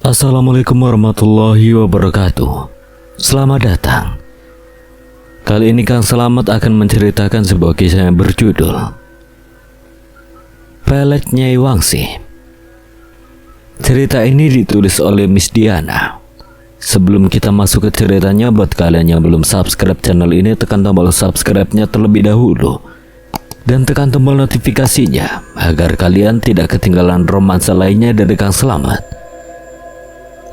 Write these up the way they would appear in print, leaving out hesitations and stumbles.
Assalamualaikum warahmatullahi wabarakatuh. Selamat datang. Kali ini Kang Selamat akan menceritakan sebuah kisah yang berjudul Pelet Nyai Wangsi. Cerita ini ditulis oleh Miss Diana. Sebelum kita masuk ke ceritanya, buat kalian yang belum subscribe channel ini, tekan tombol subscribe-nya terlebih dahulu dan tekan tombol notifikasinya agar kalian tidak ketinggalan romansa lainnya dari Kang Selamat.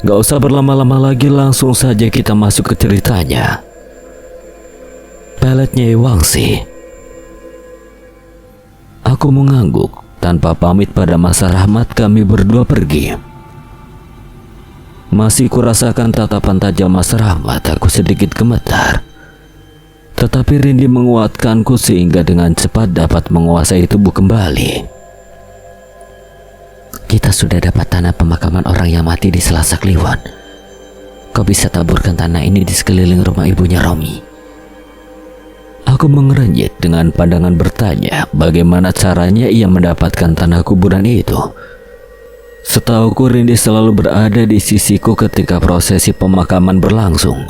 Gak usah berlama-lama lagi, langsung saja kita masuk ke ceritanya. Pelet Nyai Wangsi. Aku mengangguk. Tanpa pamit pada Mas Rahmat, kami berdua pergi. Masih kurasakan tatapan tajam Mas Rahmat, aku sedikit gemetar. Tetapi Rindi menguatkanku sehingga dengan cepat dapat menguasai tubuh kembali. Kita sudah dapat tanah pemakaman orang yang mati di Selasa Kliwon. Kau bisa taburkan tanah ini di sekeliling rumah ibunya Romi. Aku mengerenyit dengan pandangan bertanya bagaimana caranya ia mendapatkan tanah kuburan itu. Setauku Rindi selalu berada di sisiku ketika prosesi pemakaman berlangsung.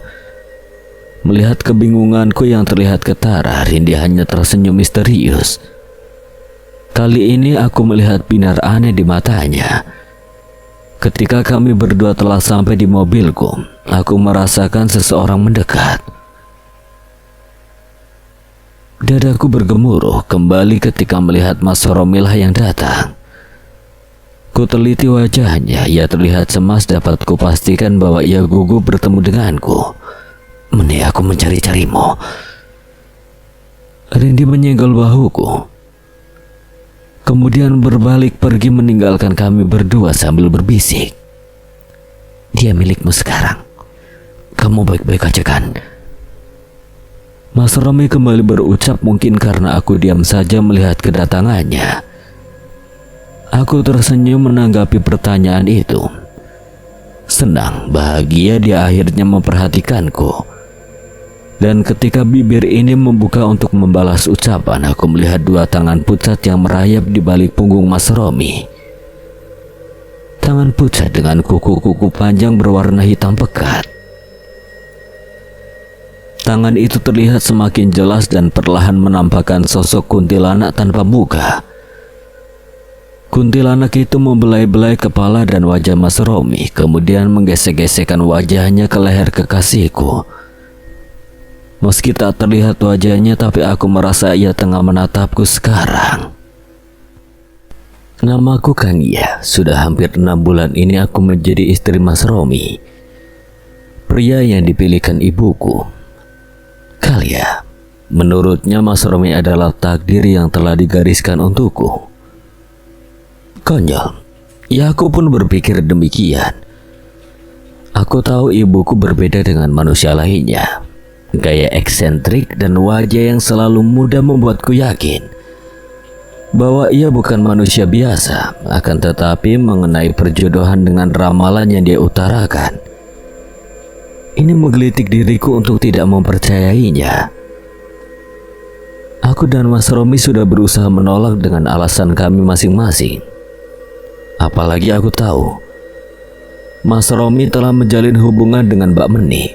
Melihat kebingunganku yang terlihat ketara, Rindi hanya tersenyum misterius. Kali ini aku melihat binar aneh di matanya. Ketika kami berdua telah sampai di mobilku, aku merasakan seseorang mendekat. Dadaku bergemuruh kembali ketika melihat Mas Romilah yang datang. Ku teliti wajahnya, ia terlihat cemas. Dapat kupastikan bahwa ia gugup bertemu denganku. Meni aku mencari-carimu. Rindi menyenggol bahuku. Kemudian berbalik pergi meninggalkan kami berdua sambil berbisik. Dia milikmu sekarang. Kamu baik-baik aja kan? Mas Romi kembali berucap, mungkin karena aku diam saja melihat kedatangannya. Aku tersenyum menanggapi pertanyaan itu. Senang, bahagia dia akhirnya memperhatikanku. Dan ketika bibir ini membuka untuk membalas ucapan, aku melihat dua tangan pucat yang merayap di balik punggung Mas Romi. Tangan pucat dengan kuku-kuku panjang berwarna hitam pekat. Tangan itu terlihat semakin jelas dan perlahan menampakkan sosok kuntilanak tanpa muka. Kuntilanak itu membelai-belai kepala dan wajah Mas Romi, kemudian menggesek-gesekkan wajahnya ke leher kekasihku. Meski tak terlihat wajahnya, tapi aku merasa ia tengah menatapku sekarang. Namaku Kania. Sudah hampir 6 bulan ini aku menjadi istri Mas Romi, pria yang dipilihkan ibuku. Kalia. Menurutnya Mas Romi adalah takdir yang telah digariskan untukku. Konyol. Ya, aku pun berpikir demikian. Aku tahu ibuku berbeda dengan manusia lainnya. Gaya eksentrik dan wajah yang selalu muda membuatku yakin bahwa ia bukan manusia biasa. Akan tetapi mengenai perjodohan dengan ramalan yang dia utarakan, ini menggelitik diriku untuk tidak mempercayainya. Aku dan Mas Romi sudah berusaha menolak dengan alasan kami masing-masing. Apalagi aku tahu Mas Romi telah menjalin hubungan dengan Mbak Meni,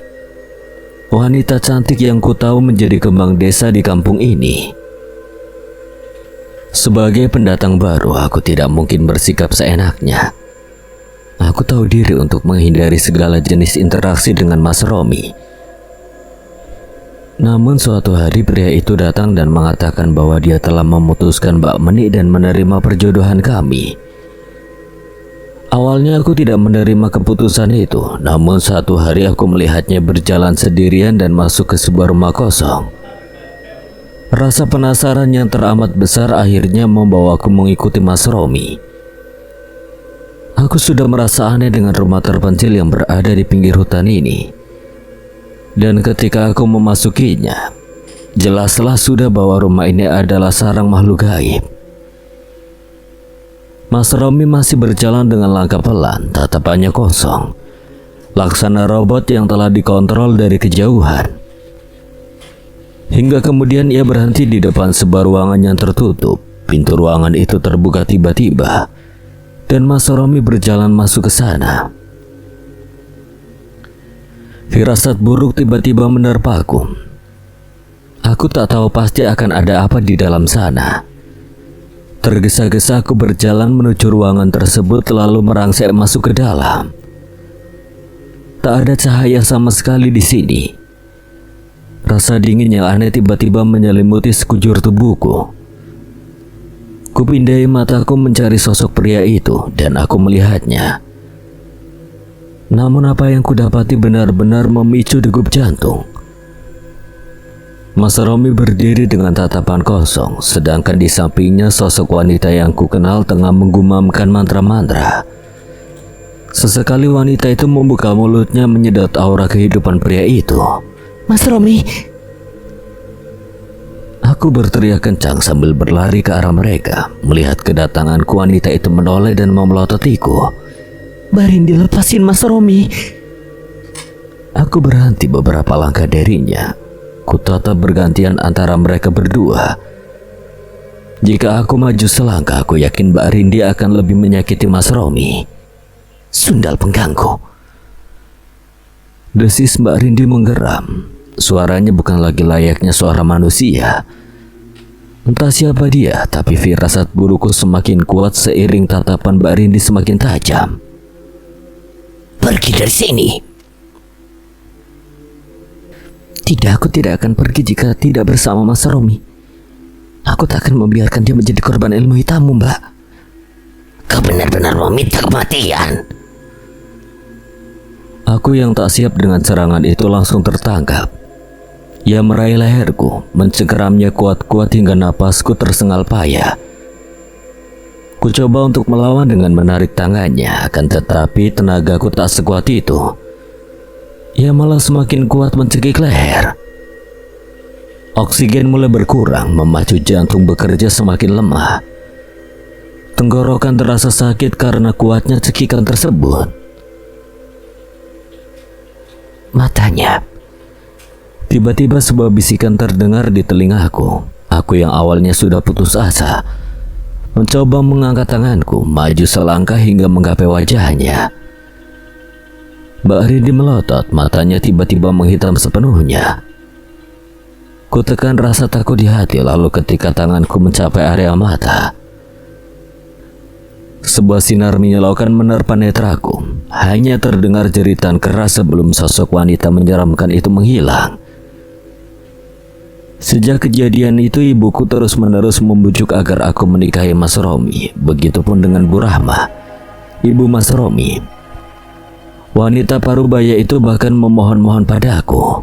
wanita cantik yang ku tahu menjadi kembang desa di kampung ini. Sebagai pendatang baru, aku tidak mungkin bersikap seenaknya. Aku tahu diri untuk menghindari segala jenis interaksi dengan Mas Romi. Namun suatu hari pria itu datang dan mengatakan bahwa dia telah memutuskan Mbak Meni dan menerima perjodohan kami. Awalnya aku tidak menerima keputusan itu, namun suatu hari aku melihatnya berjalan sendirian dan masuk ke sebuah rumah kosong. Rasa penasaran yang teramat besar akhirnya membawaku mengikuti Mas Romi. Aku sudah merasa aneh dengan rumah terpencil yang berada di pinggir hutan ini. Dan ketika aku memasukinya, jelaslah sudah bahwa rumah ini adalah sarang makhluk gaib. Mas Romi masih berjalan dengan langkah pelan, tatapannya kosong, laksana robot yang telah dikontrol dari kejauhan. Hingga kemudian ia berhenti di depan sebuah ruangan yang tertutup. Pintu ruangan itu terbuka tiba-tiba, dan Mas Romi berjalan masuk ke sana. Firasat buruk tiba-tiba menerpaku. Aku tak tahu pasti akan ada apa di dalam sana. Tergesa-gesa aku berjalan menuju ruangan tersebut lalu merangsek masuk ke dalam. Tak ada cahaya sama sekali di sini. Rasa dingin yang aneh tiba-tiba menyelimuti sekujur tubuhku. Kupindai mataku mencari sosok pria itu dan aku melihatnya. Namun apa yang kudapati benar-benar memicu degup jantung. Mas Romi berdiri dengan tatapan kosong, sedangkan di sampingnya sosok wanita yang kukenal tengah menggumamkan mantra-mantra. Sesekali wanita itu membuka mulutnya menyedot aura kehidupan pria itu. Mas Romi! Aku berteriak kencang sambil berlari ke arah mereka. Melihat kedatanganku, wanita itu menoleh dan memelototiku. Mbak Rindi, lepasin Mas Romi. Aku berhenti beberapa langkah darinya. Kutatap bergantian antara mereka berdua. Jika aku maju selangkah, aku yakin Mbak Rindi akan lebih menyakiti Mas Romi. Sundal pengganggu. Desis Mbak Rindi menggeram. Suaranya bukan lagi layaknya suara manusia. Entah siapa dia, tapi firasat burukku semakin kuat seiring tatapan Mbak Rindi semakin tajam. Pergi dari sini. Tidak, aku tidak akan pergi jika tidak bersama Mas Romi. Aku tak akan membiarkan dia menjadi korban ilmu hitammu, Mbak. Kau benar-benar meminta kematian. Aku yang tak siap dengan serangan itu langsung tertangkap. Ia meraih leherku, mencengkeramnya kuat-kuat hingga napasku tersengal payah. Ku coba untuk melawan dengan menarik tangannya, akan tetapi tenagaku tak sekuat itu. Ia malah semakin kuat mencekik leher. Oksigen mulai berkurang, memacu jantung bekerja semakin lemah. Tenggorokan terasa sakit karena kuatnya cekikan tersebut. Matanya. Tiba-tiba sebuah bisikan terdengar di telingaku. Aku yang awalnya sudah putus asa mencoba mengangkat tanganku, maju selangkah hingga menggapai wajahnya. Mbak Rindi melotot, matanya tiba-tiba menghitam sepenuhnya. Kutekan rasa takut di hati, lalu ketika tanganku mencapai area mata, sebuah sinar menyilaukan menerpa netraku. Hanya terdengar jeritan keras sebelum sosok wanita menyeramkan itu menghilang. Sejak kejadian itu, ibuku terus-menerus membujuk agar aku menikahi Mas Romi. Begitupun dengan Bu Rahma, ibu Mas Romi. Wanita parubaya itu bahkan memohon-mohon padaku.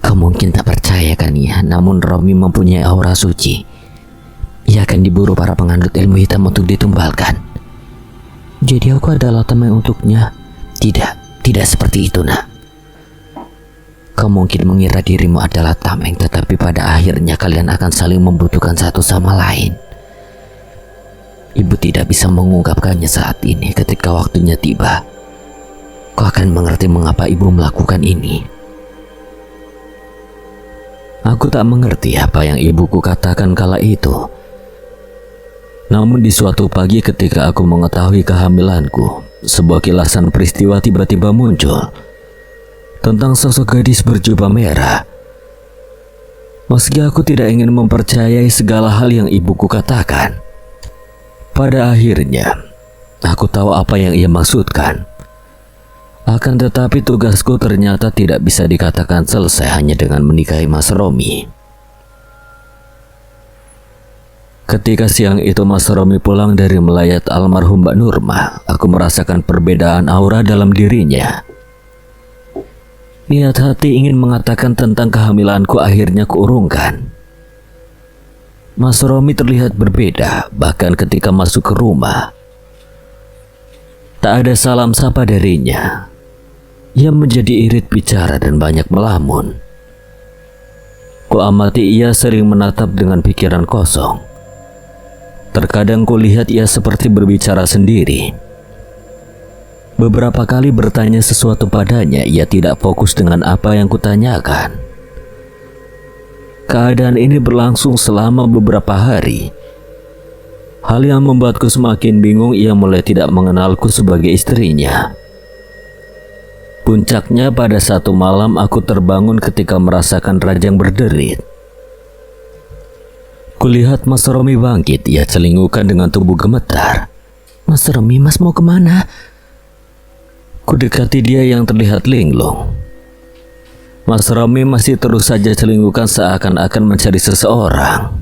Kau mungkin tak percaya kan ya, namun Romi mempunyai aura suci. Ia akan diburu para penganut ilmu hitam untuk ditumbalkan. Jadi aku adalah tameng untuknya. Tidak seperti itu, nak. Kau mungkin mengira dirimu adalah tameng, tetapi pada akhirnya kalian akan saling membutuhkan satu sama lain. Ibu tidak bisa mengungkapkannya saat ini. Ketika waktunya tiba, kau akan mengerti mengapa ibu melakukan ini. Aku tak mengerti apa yang ibuku katakan kala itu. Namun di suatu pagi ketika aku mengetahui kehamilanku, sebuah kilasan peristiwa tiba-tiba muncul tentang sosok gadis berjubah merah. Meski aku tidak ingin mempercayai segala hal yang ibuku katakan, pada akhirnya aku tahu apa yang ia maksudkan. Akan tetapi tugasku ternyata tidak bisa dikatakan selesai hanya dengan menikahi Mas Romi. Ketika siang itu Mas Romi pulang dari melayat almarhum Mbak Nurma, aku merasakan perbedaan aura dalam dirinya. Niat hati ingin mengatakan tentang kehamilanku akhirnya kuurungkan. Mas Romi terlihat berbeda, bahkan ketika masuk ke rumah. Tak ada salam sapa darinya. Ia menjadi irit bicara dan banyak melamun. Kuamati ia sering menatap dengan pikiran kosong. Terkadang kulihat ia seperti berbicara sendiri. Beberapa kali bertanya sesuatu padanya, ia tidak fokus dengan apa yang kutanyakan. Keadaan ini berlangsung selama beberapa hari. Hal yang membuatku semakin bingung, ia mulai tidak mengenalku sebagai istrinya. Puncaknya pada satu malam aku terbangun ketika merasakan rajang berderit. Kulihat Mas Romi bangkit, ia celingkukan dengan tubuh gemetar. Mas Romi, Mas mau kemana? Kudekati dia yang terlihat linglung. Mas Romi masih terus saja celingkukan seakan-akan mencari seseorang.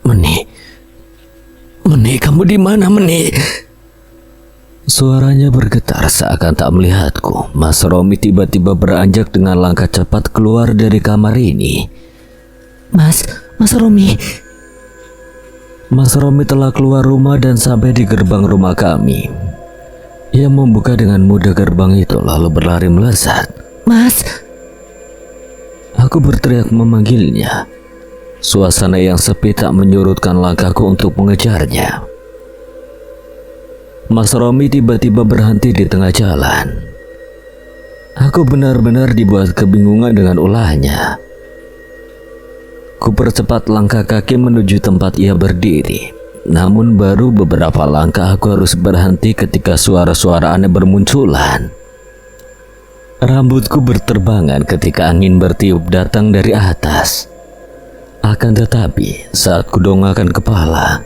Meni, kamu di mana, Meni? Suaranya bergetar seakan tak melihatku. Mas Romi tiba-tiba beranjak dengan langkah cepat keluar dari kamar ini. Mas Romi. Mas Romi telah keluar rumah dan sampai di gerbang rumah kami. Ia membuka dengan mudah gerbang itu lalu berlari melesat. Mas. Aku berteriak memanggilnya. Suasana yang sepi tak menyurutkan langkahku untuk mengejarnya. Mas Romi tiba-tiba berhenti di tengah jalan. Aku benar-benar dibuat kebingungan dengan ulahnya. Kupercepat langkah kaki menuju tempat ia berdiri. Namun baru beberapa langkah aku harus berhenti ketika suara-suara aneh bermunculan. Rambutku berterbangan ketika angin bertiup datang dari atas. Akan tetapi saat kudongakkan kepala,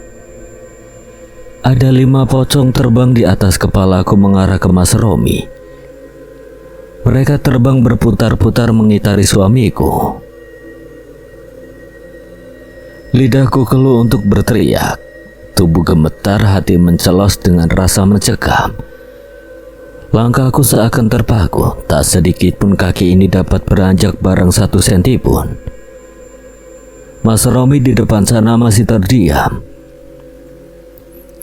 ada 5 pocong terbang di atas kepalaku mengarah ke Mas Romi. Mereka terbang berputar-putar mengitari suamiku. Lidahku keluh untuk berteriak. Tubuh gemetar, hati mencelos dengan rasa mencekam. Langkahku seakan terpaku, tak sedikit pun kaki ini dapat beranjak barang 1 senti pun. Mas Romi di depan sana masih terdiam.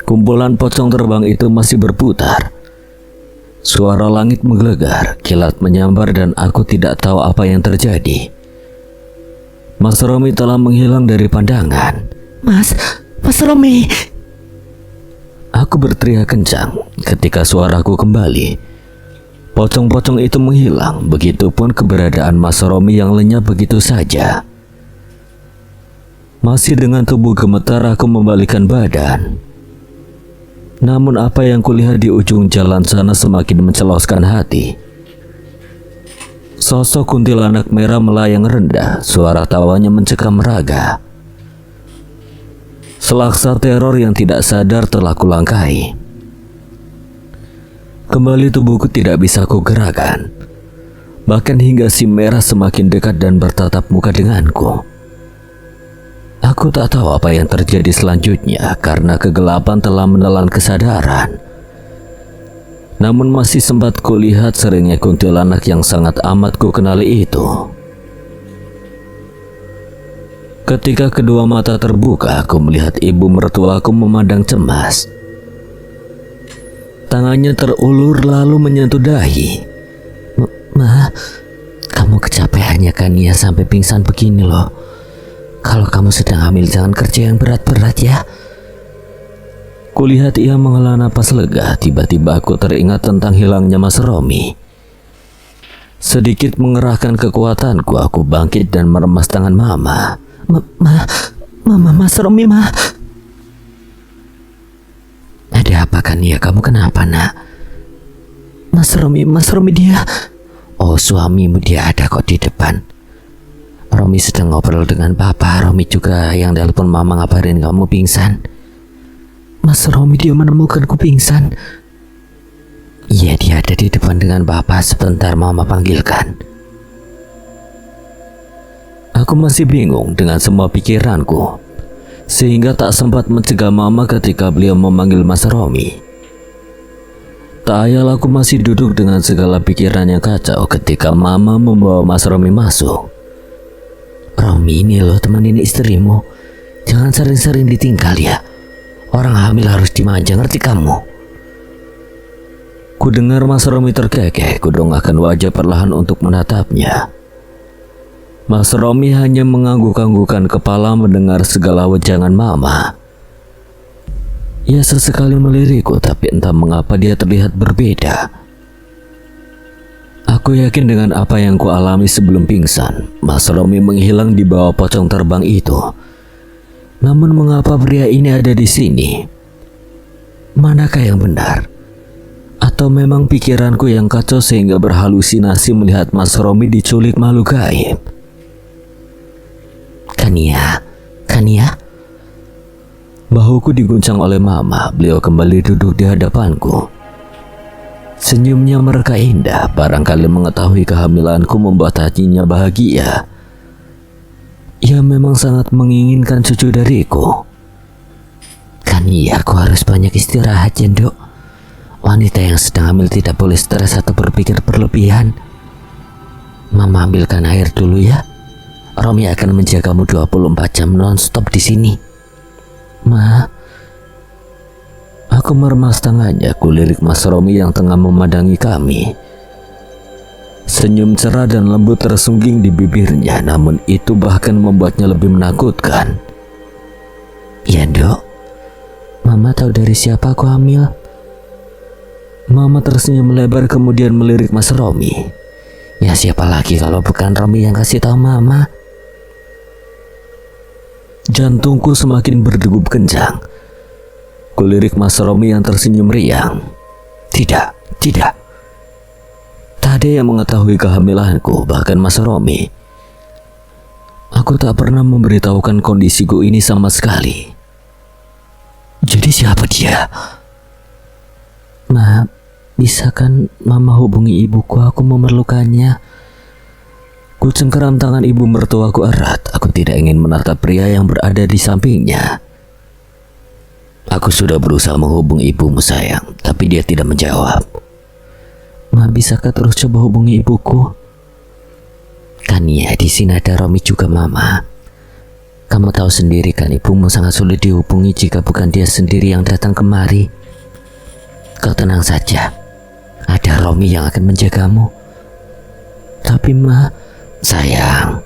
Kumpulan pocong terbang itu masih berputar. Suara langit menggelegar, kilat menyambar dan aku tidak tahu apa yang terjadi. Mas Romi telah menghilang dari pandangan. Mas Romi. Aku berteriak kencang ketika suaraku kembali. Pocong-pocong itu menghilang, begitupun keberadaan Mas Romi yang lenyap begitu saja. Masih dengan tubuh gemetar aku membalikkan badan. Namun apa yang kulihat di ujung jalan sana semakin menceloskan hati. Sosok kuntilanak merah melayang rendah, suara tawanya mencekam raga. Selaksa teror yang tidak sadar telah kulangkahi. Kembali tubuhku tidak bisa kugerakkan. Bahkan hingga si merah semakin dekat dan bertatap muka denganku. Aku tak tahu apa yang terjadi selanjutnya karena kegelapan telah menelan kesadaran. Namun masih sempat kulihat seringnya kuntilanak yang sangat amat ku kenali itu. Ketika kedua mata terbuka, aku melihat ibu mertuaku memandang cemas. Tangannya terulur lalu menyentuh dahi. Ma, kamu kecapeannya kan ya sampai pingsan begini loh. Kalau kamu sedang hamil jangan kerja yang berat-berat ya. Kulihat ia menghela napas lega. Tiba-tiba aku teringat tentang hilangnya Mas Romi. Sedikit mengerahkan kekuatanku, aku bangkit dan meremas tangan Mama. Mas Romi, Ma. Ada apa kan ya? Kamu kenapa, Nak? Mas Romi dia. Oh, suamimu dia ada kok di depan. Romi sedang ngobrol dengan Papa. Romi juga yang telepon Mama ngabarin kamu pingsan. Mas Romi dia menemukanku pingsan. Iya, dia ada di depan dengan Papa. Sebentar Mama panggilkan. Aku masih bingung dengan semua pikiranku, sehingga tak sempat mencegah Mama ketika beliau memanggil Mas Romi. Tak ayal aku masih duduk dengan segala pikiran yang kacau ketika Mama membawa Mas Romi masuk. Romi, ini loh temenin istrimu. Jangan sering-sering ditinggal ya. Orang hamil harus dimanja, ngerti kamu? Ku dengar Mas Romi terkekeh. Ku dongakkan wajah perlahan untuk menatapnya. Mas Romi hanya mengangguk-anggukan kepala mendengar segala wejangan Mama. Ia sesekali melirikku, tapi entah mengapa dia terlihat berbeda. Aku yakin dengan apa yang ku alami sebelum pingsan. Mas Romi menghilang di bawah pocong terbang itu. Namun mengapa pria ini ada di sini? Manakah yang benar? Atau memang pikiranku yang kacau sehingga berhalusinasi melihat Mas Romi diculik makhluk gaib? Kania. Bahuku diguncang oleh Mama. Beliau kembali duduk di hadapanku. Senyumnya mereka indah, barangkali mengetahui kehamilanku membuat hatinya bahagia. Ia memang sangat menginginkan cucu dariku. Kania, aku harus banyak istirahat, Jenduk. Wanita yang sedang hamil tidak boleh stres atau berpikir berlebihan. Mama ambilkan air dulu ya. Romi akan menjagamu 24 jam non-stop di sini. Ma, aku meremas tangannya, kulirik Mas Romi yang tengah memandangi kami. Senyum cerah dan lembut tersungging di bibirnya, namun itu bahkan membuatnya lebih menakutkan. Ya, Dok. Mama tahu dari siapa aku hamil? Mama tersenyum lebar kemudian melirik Mas Romi. Ya, siapa lagi kalau bukan Romi yang kasih tahu Mama? Jantungku semakin berdegup kencang. Kulirik Mas Romi yang tersenyum riang. Tidak. Tak ada yang mengetahui kehamilanku, bahkan Mas Romi. Aku tak pernah memberitahukan kondisiku ini sama sekali. Jadi siapa dia? Ma, bisa kan Mama hubungi ibuku, aku memerlukannya. Ku cengkeram tangan ibu mertuaku erat. Aku tidak ingin menatap pria yang berada di sampingnya. Aku sudah berusaha menghubungi ibumu sayang, tapi dia tidak menjawab. Ma, bisakah terus coba hubungi ibuku? Kania, di sini ada Romi juga Mama. Kamu tahu sendiri kan ibumu sangat sulit dihubungi jika bukan dia sendiri yang datang kemari. Kau tenang saja, ada Romi yang akan menjagamu. Tapi Ma, sayang.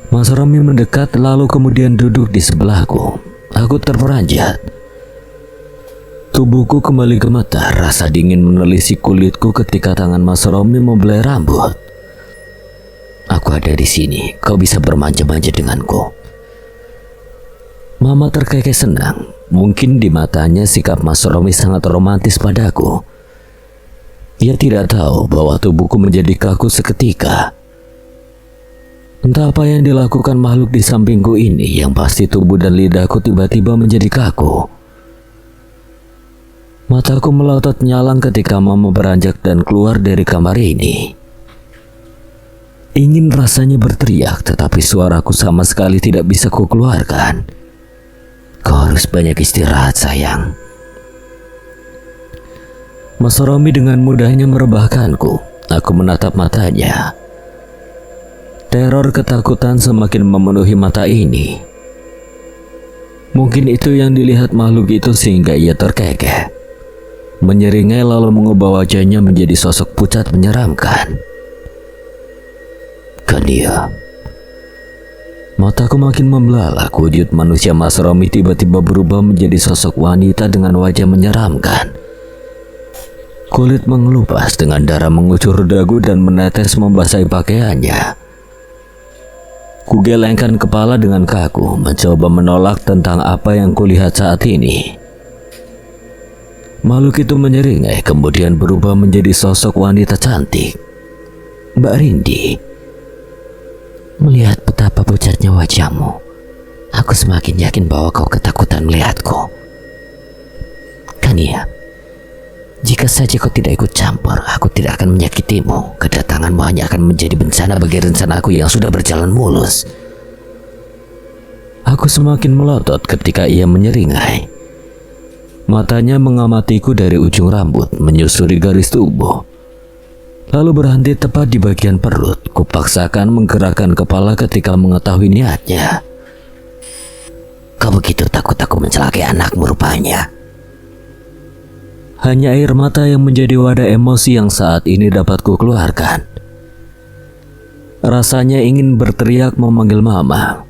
Mas Romi mendekat lalu kemudian duduk di sebelahku. Aku terperanjat. Tubuhku kembali gemetar, rasa dingin menelisik kulitku ketika tangan Mas Romi membelai rambut. Aku ada di sini, kau bisa bermanja-manja denganku. Mama terkekeh senang. Mungkin di matanya sikap Mas Romi sangat romantis padaku. Ia tidak tahu bahwa tubuhku menjadi kaku seketika. Entah apa yang dilakukan makhluk di sampingku ini, yang pasti tubuh dan lidahku tiba-tiba menjadi kaku. Mataku melotot nyalang ketika Mama beranjak dan keluar dari kamar ini. Ingin rasanya berteriak, tetapi suaraku sama sekali tidak bisa kukeluarkan. Kau harus banyak istirahat sayang. Mas Romi dengan mudahnya merebahkanku. Aku menatap matanya. Teror ketakutan semakin memenuhi mata ini. Mungkin itu yang dilihat makhluk itu sehingga ia terkekeh. Menyeringai lalu mengubah wajahnya menjadi sosok pucat menyeramkan. Kania. Mataku makin membelalak. Wujud manusia Mas Romi tiba-tiba berubah menjadi sosok wanita dengan wajah menyeramkan. Kulit mengelupas dengan darah mengucur dagu dan menetes membasahi pakaiannya. Kugelengkan kepala dengan kaku, mencoba menolak tentang apa yang kulihat saat ini. Makhluk itu menyeringai kemudian berubah menjadi sosok wanita cantik. Mbak Rindi. Melihat betapa pucatnya wajahmu, aku semakin yakin bahwa kau ketakutan melihatku. Kania, jika saja kau tidak ikut campur, aku tidak akan menyakitimu. Kedatanganmu hanya akan menjadi bencana bagi rencanaku yang sudah berjalan mulus. Aku semakin melotot ketika ia menyeringai. Matanya mengamatiku dari ujung rambut, menyusuri garis tubuh. Lalu berhenti tepat di bagian perut. Kupaksakan menggerakkan kepala ketika mengetahui niatnya. Kau begitu takut aku mencelakai anakmu rupanya. Hanya air mata yang menjadi wadah emosi yang saat ini dapat kukeluarkan. Rasanya ingin berteriak memanggil Mama.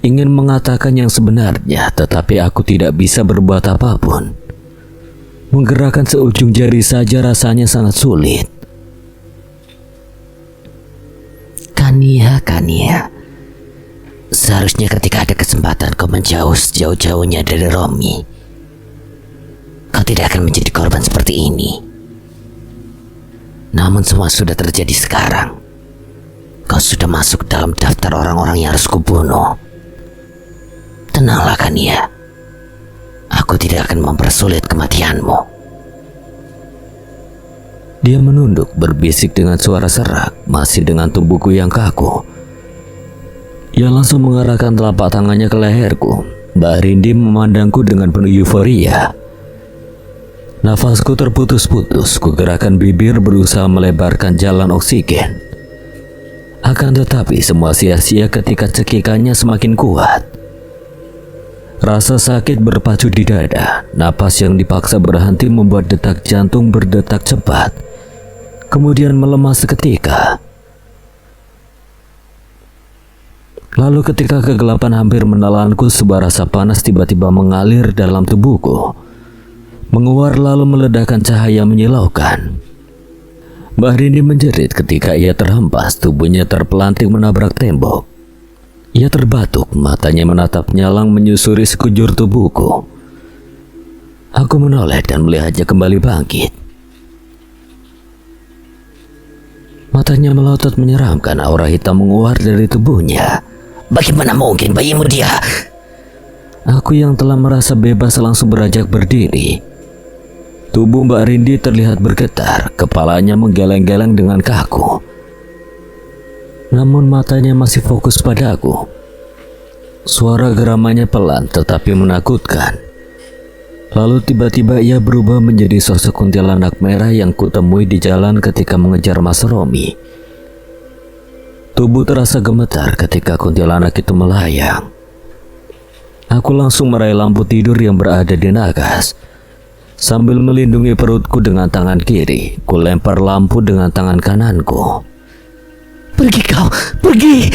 Ingin mengatakan yang sebenarnya, tetapi aku tidak bisa berbuat apapun. Menggerakkan seujung jari saja rasanya sangat sulit. Kania. Seharusnya ketika ada kesempatan kau menjauh sejauh-jauhnya dari Romi. kau tidak akan menjadi korban seperti ini. Namun semua sudah terjadi sekarang. Kau sudah masuk dalam daftar orang-orang yang harus kubunuh. Tenanglah Kania. Aku tidak akan mempersulit kematianmu. Dia menunduk berbisik dengan suara serak, masih dengan tubuhku yang kaku. Ia langsung mengarahkan telapak tangannya ke leherku. Mbak Rindi memandangku dengan penuh euforia. Nafasku terputus-putus, kugerakkan bibir berusaha melebarkan jalan oksigen. Akan tetapi semua sia-sia ketika cekikannya semakin kuat. Rasa sakit berpacu di dada, napas yang dipaksa berhenti membuat detak jantung berdetak cepat, kemudian melemah seketika. Lalu ketika kegelapan hampir menelanku, sebuah rasa panas tiba-tiba mengalir dalam tubuhku, menguar lalu meledakkan cahaya menyilaukan. Mbak Rindi menjerit ketika ia terhempas, tubuhnya terpelanting menabrak tembok. Ia terbatuk, matanya menatap nyalang menyusuri sekujur tubuhku. Aku menoleh dan melihatnya kembali bangkit. Matanya melotot menyeramkan, aura hitam menguar dari tubuhnya. Bagaimana mungkin bayimu dia? Aku yang telah merasa bebas langsung beranjak berdiri. Tubuh Mbak Rindi terlihat bergetar, kepalanya menggeleng-geleng dengan kaku. Namun matanya masih fokus padaku. Suara geramannya pelan tetapi menakutkan. Lalu tiba-tiba ia berubah menjadi sosok kuntilanak merah yang kutemui di jalan ketika mengejar Mas Romi. Tubuh terasa gemetar ketika kuntilanak itu melayang. Aku langsung meraih lampu tidur yang berada di nagas. Sambil melindungi perutku dengan tangan kiri, ku lempar lampu dengan tangan kananku. Pergi kau, pergi!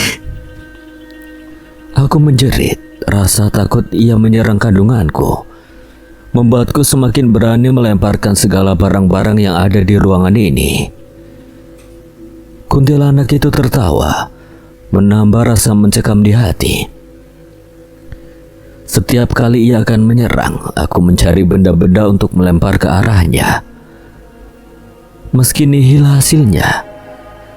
Aku menjerit, rasa takut ia menyerang kandunganku, membuatku semakin berani melemparkan segala barang-barang yang ada di ruangan ini. Kuntilanak itu tertawa, menambah rasa mencekam di hati. Setiap kali ia akan menyerang, aku mencari benda-benda untuk melempar ke arahnya. Meski nihil hasilnya,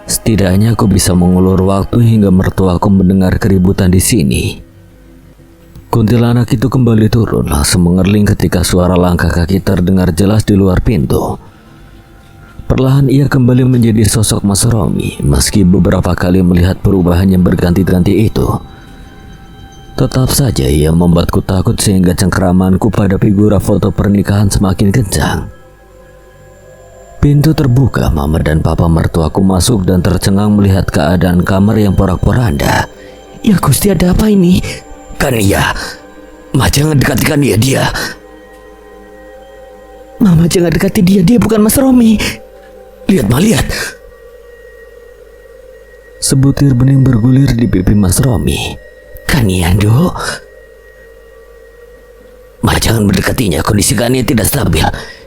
setidaknya aku bisa mengulur waktu hingga mertuaku mendengar keributan di sini. Kuntilanak itu kembali turun, langsung mengerling ketika suara langkah kaki terdengar jelas di luar pintu. Perlahan ia kembali menjadi sosok Mas Romi, meski beberapa kali melihat perubahan yang berganti-ganti itu. Tetap saja ia membuatku takut sehingga cengkeramanku pada figura foto pernikahan semakin kencang. Pintu terbuka, Mama dan Papa mertuaku masuk dan tercengang melihat keadaan kamar yang porak-poranda. Ya Gusti, ada apa ini? Kania, Ma jangan dekati Kania, dia. Mama jangan dekati dia, dia bukan Mas Romi. Lihat Ma, lihat. Sebutir bening bergulir di pipi Mas Romi. Kania, Dok. Ma jangan mendekatinya, kondisi Kania tidak stabil.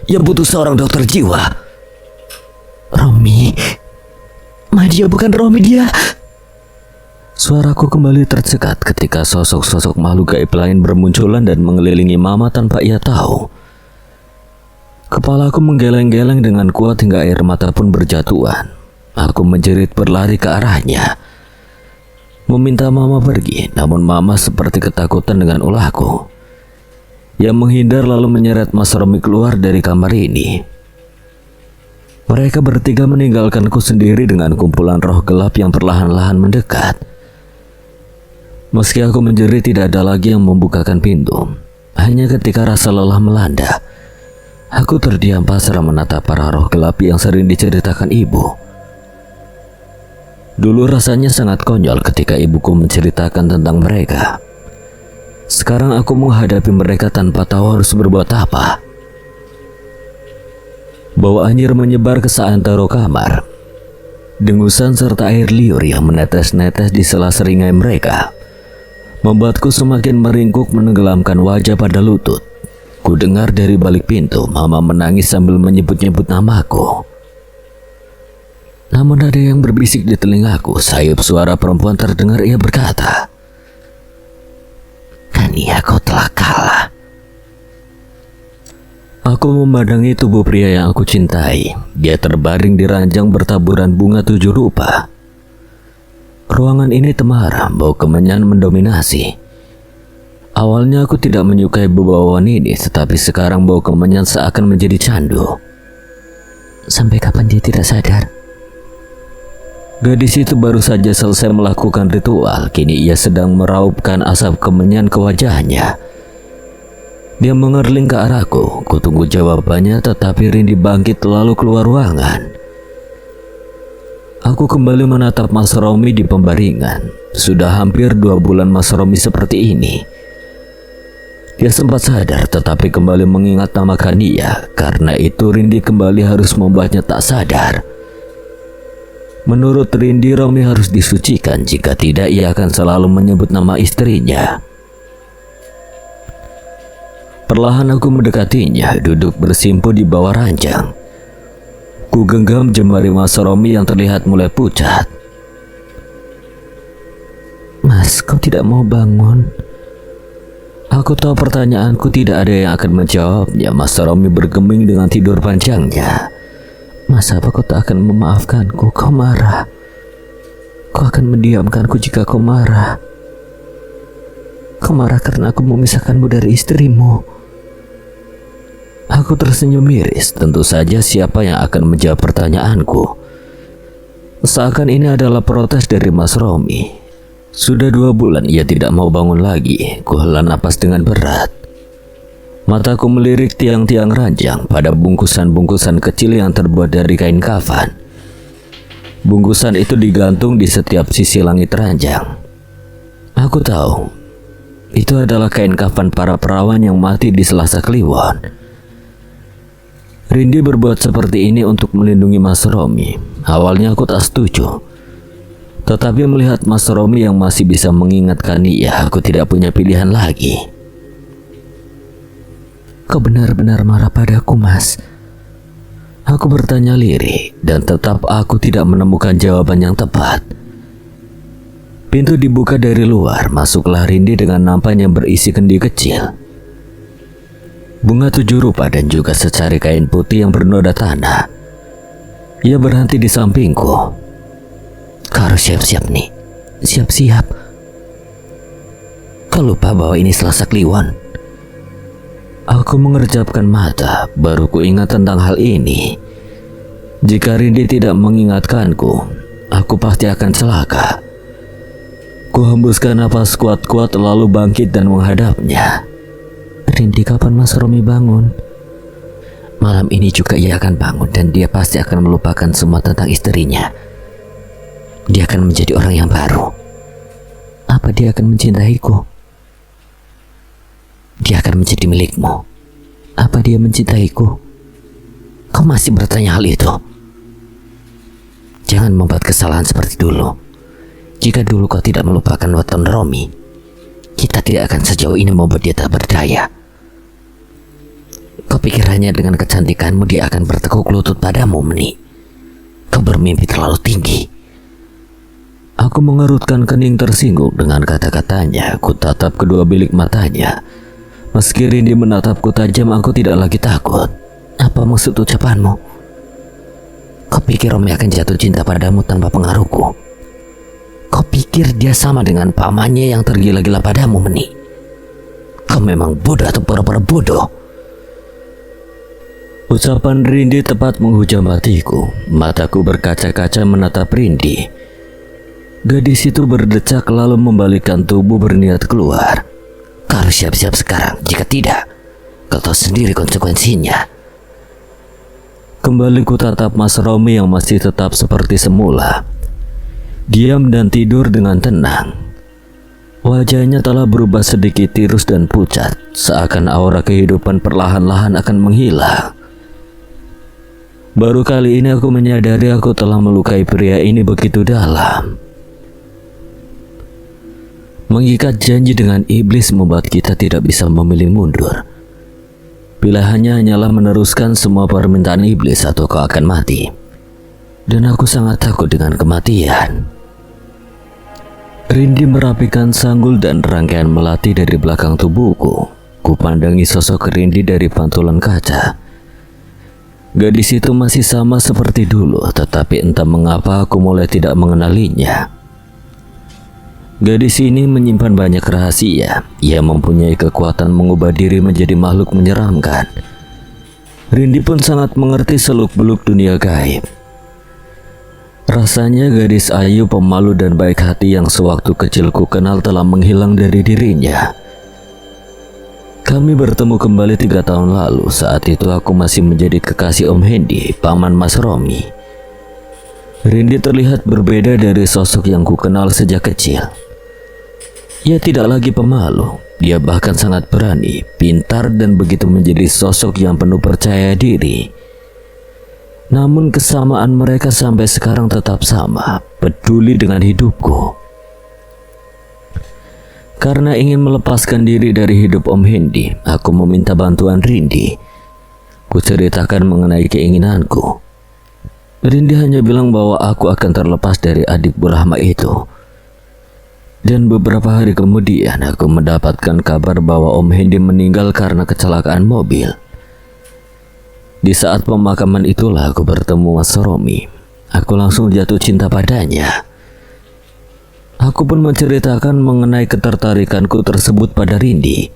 Ia butuh seorang dokter jiwa. Romi, Ma dia bukan Romi, dia. Suaraku kembali tercekat ketika sosok-sosok makhluk gaib lain bermunculan dan mengelilingi Mama tanpa ia tahu. Kepalaku menggeleng-geleng dengan kuat hingga air mata pun berjatuhan. Aku menjerit berlari ke arahnya, meminta Mama pergi, namun Mama seperti ketakutan dengan ulahku. Ia menghindar lalu menyeret Mas Romi keluar dari kamar ini. Mereka bertiga meninggalkanku sendiri dengan kumpulan roh gelap yang perlahan-lahan mendekat. Meski aku menjerit, tidak ada lagi yang membukakan pintu. Hanya ketika rasa lelah melanda, aku terdiam pasrah menatap para roh gelap yang sering diceritakan ibu. Dulu rasanya sangat konyol ketika ibuku menceritakan tentang mereka. Sekarang aku menghadapi mereka tanpa tahu harus berbuat apa. Bau anyir menyebar ke seantero kamar. Dengusan serta air liur yang menetes-netes di sela seringai mereka membuatku semakin meringkuk menenggelamkan wajah pada lutut. Ku dengar dari balik pintu Mama menangis sambil menyebut-nyebut namaku. Namun ada yang berbisik di telingaku. Sayup suara perempuan terdengar, ia berkata, Kania, kau telah kalah. Aku memandangi tubuh pria yang aku cintai. Dia terbaring di ranjang bertaburan bunga 7 rupa. Ruangan ini temaram, bau kemenyan mendominasi. Awalnya aku tidak menyukai bau-bauan ini, tetapi sekarang bau kemenyan seakan menjadi candu. Sampai kapan dia tidak sadar? Gadis itu baru saja selesai melakukan ritual. Kini ia sedang meraupkan asap kemenyan ke wajahnya. Dia mengerling ke arahku. Kutunggu jawabannya, tetapi Rindi bangkit lalu keluar ruangan. Aku kembali menatap Mas Romi di pembaringan. Sudah hampir 2 bulan Mas Romi seperti ini. Dia sempat sadar, tetapi kembali mengingat nama Kania. Karena itu Rindi kembali harus membuatnya tak sadar. Menurut Rindi, Romi harus disucikan. Jika tidak, ia akan selalu menyebut nama istrinya. Perlahan aku mendekatinya, duduk bersimpuh di bawah ranjang. Ku genggam jemari Mas Romi yang terlihat mulai pucat. Mas, kau tidak mau bangun? Aku tahu pertanyaanku tidak ada yang akan menjawabnya. Mas Romi bergeming dengan tidur panjangnya. Mas, apa kau tak akan memaafkanku? Kau marah. Kau akan mendiamkanku jika kau marah. Kau marah karena aku memisahkanmu dari istrimu. Aku tersenyum miris. Tentu saja siapa yang akan menjawab pertanyaanku. Seakan ini adalah protes dari Mas Romi. Sudah 2 bulan ia tidak mau bangun lagi. Ku hela napas dengan berat. Mataku melirik tiang-tiang ranjang pada bungkusan-bungkusan kecil yang terbuat dari kain kafan. Bungkusan itu digantung di setiap sisi langit ranjang. Aku tahu, itu adalah kain kafan para perawan yang mati di Selasa Kliwon. Rindi berbuat seperti ini untuk melindungi Mas Romi. Awalnya aku tak setuju. Tetapi melihat Mas Romi yang masih bisa mengingatkan dia, aku tidak punya pilihan lagi. Kau benar-benar marah padaku, Mas? Aku bertanya lirih, dan tetap aku tidak menemukan jawaban yang tepat. Pintu dibuka dari luar, masuklah Rindi dengan nampan yang berisi kendi kecil. Bunga 7 rupa dan juga secari kain putih yang bernoda tanah. Ia berhenti di sampingku. Kau harus siap-siap nih. Siap-siap. Kau lupa bahwa ini Selasa Kliwon? Aku mengerjapkan mata, baru ku ingat tentang hal ini. Jika Rindi tidak mengingatkanku, aku pasti akan celaka. Ku hembuskan napas kuat-kuat lalu bangkit dan menghadapnya. Rindi, kapan Mas Romi bangun? Malam ini juga ia akan bangun dan dia pasti akan melupakan semua tentang istrinya. Dia akan menjadi orang yang baru. Apa dia akan mencintaiku? Dia akan menjadi milikmu. Apa dia mencintaiku? Kau masih bertanya hal itu? Jangan membuat kesalahan seperti dulu. Jika dulu kau tidak melupakan weton Romi, kita tidak akan sejauh ini membuat dia tak berdaya. Kau pikir hanya dengan kecantikanmu dia akan bertekuk lutut padamu, Meni? Kau bermimpi terlalu tinggi. Aku mengerutkan kening tersinggung dengan kata-katanya. Ku tatap kedua bilik matanya. Meski Rindi menatapku tajam, aku tidak lagi takut. Apa maksud ucapanmu? Kau pikir Romi akan jatuh cinta padamu tanpa pengaruhku? Kau pikir dia sama dengan pamannya yang tergila-gila padamu, Meni? Kau memang bodoh atau pura-pura bodoh? Ucapan Rindi tepat menghujam hatiku. Mataku berkaca-kaca menatap Rindi. Gadis itu berdecak lalu membalikkan tubuh berniat keluar. Kau harus siap-siap sekarang. Jika tidak, kau tahu sendiri konsekuensinya. Kembali ku tatap Mas Romi yang masih tetap seperti semula. Diam dan tidur dengan tenang. Wajahnya telah berubah sedikit tirus dan pucat, seakan aura kehidupan perlahan-lahan akan menghilang. Baru kali ini aku menyadari aku telah melukai pria ini begitu dalam. Mengikat janji dengan iblis membuat kita tidak bisa memilih mundur. Pilihannya hanyalah meneruskan semua permintaan iblis atau kau akan mati. Dan aku sangat takut dengan kematian. Rindi merapikan sanggul dan rangkaian melati dari belakang tubuhku. kupandangi sosok Rindi dari pantulan kaca. Gadis itu masih sama seperti dulu, tetapi entah mengapa aku mulai tidak mengenalinya. Gadis ini menyimpan banyak rahasia. Ia mempunyai kekuatan mengubah diri menjadi makhluk menyeramkan. Rindi pun sangat mengerti seluk-beluk dunia gaib. Rasanya gadis ayu, pemalu dan baik hati yang sewaktu kecil ku kenal telah menghilang dari dirinya. Kami bertemu kembali 3 tahun lalu. Saat itu aku masih menjadi kekasih Om Hendy, paman Mas Romi. Rindi terlihat berbeda dari sosok yang ku kenal sejak kecil. Ia tidak lagi pemalu. Dia bahkan sangat berani, pintar dan begitu menjadi sosok yang penuh percaya diri. Namun kesamaan mereka sampai sekarang tetap sama, peduli dengan hidupku. Karena ingin melepaskan diri dari hidup Om Hendy, aku meminta bantuan Rindi. Kuceritakan mengenai keinginanku. Rindi hanya bilang bahwa aku akan terlepas dari adik Burahma itu. Dan beberapa hari kemudian aku mendapatkan kabar bahwa Om Hendy meninggal karena kecelakaan mobil. Di saat pemakaman itulah aku bertemu Mas Romi. Aku langsung jatuh cinta padanya. Aku pun menceritakan mengenai ketertarikanku tersebut pada Rindi.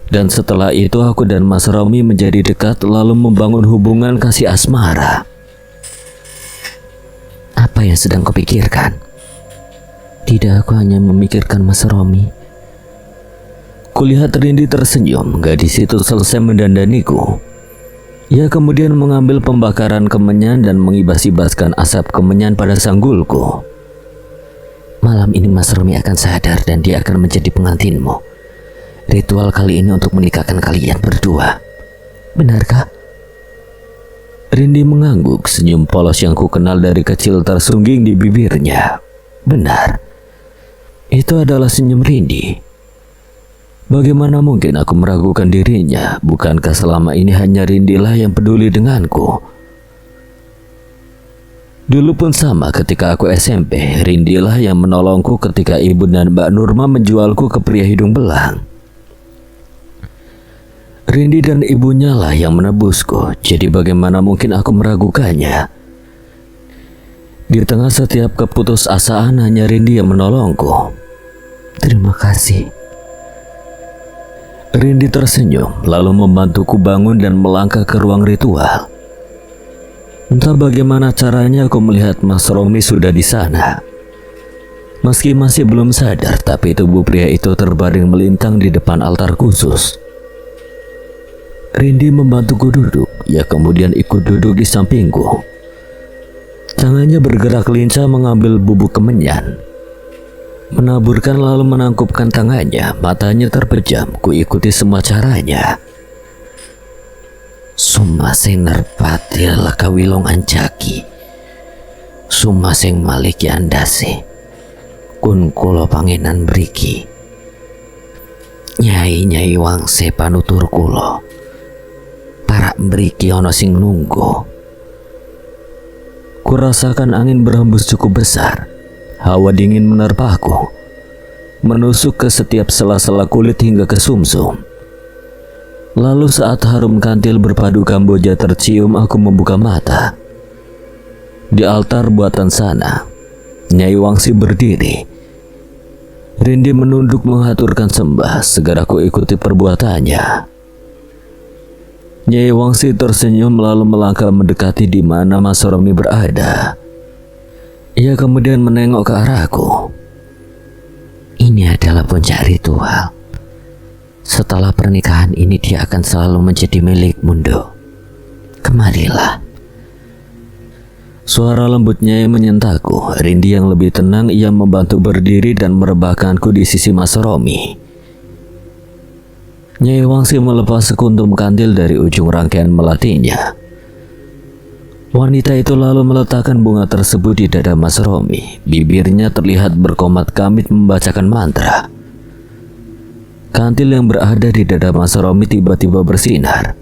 Dan setelah itu aku dan Mas Romi menjadi dekat lalu membangun hubungan kasih asmara. Apa yang sedang kau pikirkan? Tidak, aku hanya memikirkan Mas Romi. Kulihat Rindi tersenyum. Gadis itu selesai mendandaniku. Ia kemudian mengambil pembakaran kemenyan dan mengibas-ibaskan asap kemenyan pada sanggulku. Malam ini Mas Romi akan sadar dan dia akan menjadi pengantinmu. Ritual kali ini untuk menikahkan kalian berdua. Benarkah? Rindi mengangguk, senyum polos yang ku kenal dari kecil tersungging di bibirnya. Benar. Itu adalah senyum Rindi. Bagaimana mungkin aku meragukan dirinya? Bukankah selama ini hanya Rindilah yang peduli denganku? Dulu pun sama, ketika aku SMP, Rindilah yang menolongku ketika ibu dan Mbak Nurma menjualku ke pria hidung belang. Rindi dan ibunya lah yang menebusku, jadi bagaimana mungkin aku meragukannya? Di tengah setiap keputusasaan hanya Rindi yang menolongku. Terima kasih. Rindi tersenyum, lalu membantuku bangun dan melangkah ke ruang ritual. Entah bagaimana caranya aku melihat Mas Romi sudah di sana. Meski masih belum sadar, tapi tubuh pria itu terbaring melintang di depan altar khusus. Rindi membantuku duduk, ia kemudian ikut duduk di sampingku. Tangannya bergerak lincah mengambil bubuk kemenyan. Menaburkan lalu menangkupkan tangannya, matanya terpejam, kuikuti semua caranya. Sumaseng nerpatil kawilong ancaki. Sumaseng malik andase. Kun kulo pangenan briki. Nyai wangse panutur kulo. Para mbriki ono sing nunggu. Kurasakan angin berhembus cukup besar. Hawa dingin menerpaku, menusuk ke setiap sela-sela kulit hingga ke sumsum. Lalu saat harum kantil berpadu Kamboja tercium, aku membuka mata. Di altar buatan sana, Nyai Wangsi berdiri. Rindi menunduk menghaturkan sembah, segera aku ikuti perbuatannya. Nyai Wangsi tersenyum lalu melangkah mendekati di mana Mas Romi berada. Ia kemudian menengok ke arahku. Ini adalah puncak ritual. Setelah pernikahan ini dia akan selalu menjadi milik Mundo. Kemarilah. Suara lembutnya yang menyentakku. Rindi yang lebih tenang, ia membantu berdiri dan merebahkanku di sisi Mas Romi. Nyai Wangsi melepas sekuntum kandil dari ujung rangkaian melatinya. Wanita itu lalu meletakkan bunga tersebut di dada Mas Romi. Bibirnya terlihat berkomat kamit membacakan mantra. Kantil yang berada di dada Mas Romi tiba-tiba bersinar.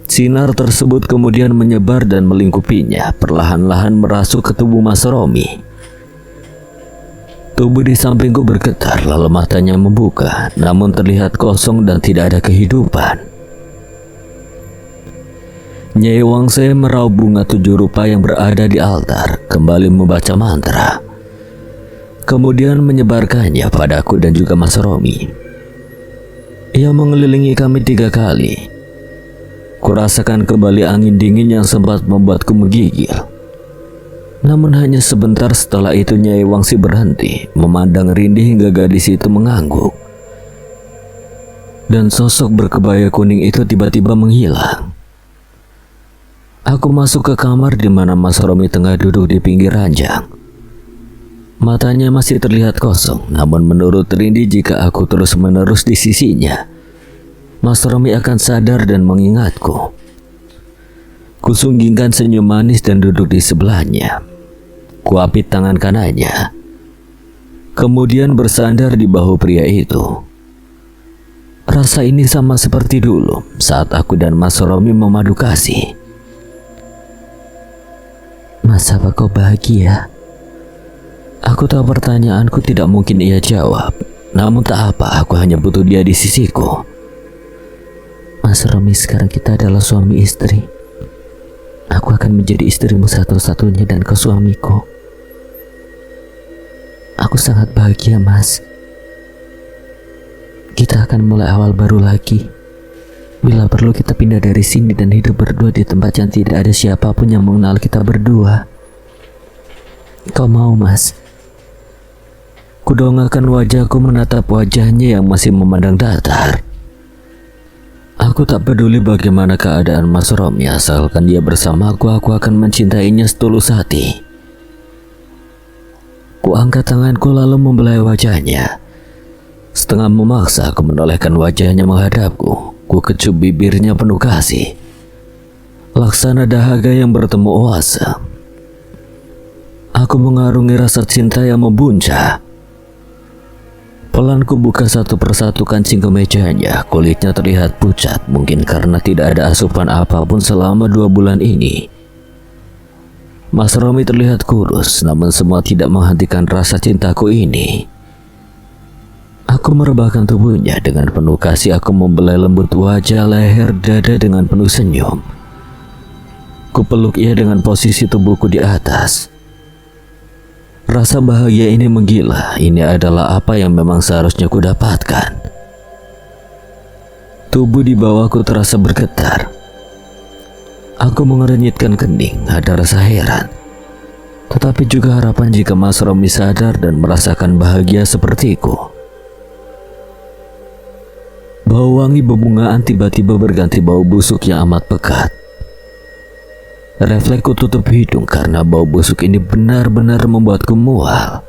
Sinar tersebut kemudian menyebar dan melingkupinya, perlahan-lahan merasuk ke tubuh Mas Romi. Tubuh di sampingku bergetar, lalu matanya membuka, namun terlihat kosong dan tidak ada kehidupan. Nyai Wangse meraup bunga 7 rupa yang berada di altar, kembali membaca mantra. Kemudian menyebarkannya padaku dan juga Mas Romi. Ia mengelilingi kami 3 kali. Kurasakan kembali angin dingin yang sempat membuatku menggigil. Namun hanya sebentar setelah itu Nyai Wangsi berhenti, memandang Rindi hingga gadis itu mengangguk. Dan sosok berkebaya kuning itu tiba-tiba menghilang. Aku masuk ke kamar di mana Mas Romi tengah duduk di pinggir ranjang. Matanya masih terlihat kosong, namun menurut Rindi jika aku terus-menerus di sisinya, Mas Romi akan sadar dan mengingatku. Kusunggingkan senyum manis dan duduk di sebelahnya. Kuapit tangan kanannya, kemudian bersandar di bahu pria itu. Rasa ini sama seperti dulu saat aku dan Mas Romi memadu kasih. Mas, apa kau bahagia? Aku tahu pertanyaanku tidak mungkin ia jawab, namun tak apa, aku hanya butuh dia di sisiku. Mas Romi, sekarang kita adalah suami istri. Aku akan menjadi istrimu satu-satunya dan kau suamiku. Aku sangat bahagia, Mas. Kita akan mulai awal baru lagi. Bila perlu kita pindah dari sini dan hidup berdua di tempat yang tidak ada siapapun yang mengenal kita berdua. Kau mau, Mas? Kudongakkan wajahku menatap wajahnya yang masih memandang datar. Aku tak peduli bagaimana keadaan Mas Romi, asalkan dia bersamaku, aku akan mencintainya setulus hati. Kuangkat tanganku lalu membelai wajahnya. Setengah memaksa aku menolehkan wajahnya menghadapku. Ku kecup bibirnya penuh kasih, laksana dahaga yang bertemu oase. Aku mengarungi rasa cinta yang membuncah. Pelan ku buka satu persatu kancing kemejanya. Kulitnya terlihat pucat, mungkin karena tidak ada asupan apapun selama 2 bulan ini. Mas Romi terlihat kurus, namun semua tidak menghentikan rasa cintaku ini. Aku merebahkan tubuhnya dengan penuh kasih. Aku membelai lembut wajah, leher, dada dengan penuh senyum. Kupeluk ia dengan posisi tubuhku di atas. Rasa bahagia ini menggila. Ini adalah apa yang memang seharusnya ku dapatkan. Tubuh di bawahku terasa bergetar. Aku mengerenyitkan kening, ada rasa heran, tetapi juga harapan jika Mas Romi sadar dan merasakan bahagia sepertiku. Bau wangi bebungaan tiba-tiba berganti bau busuk yang amat pekat. Refleksku tutup hidung karena bau busuk ini benar-benar membuatku mual.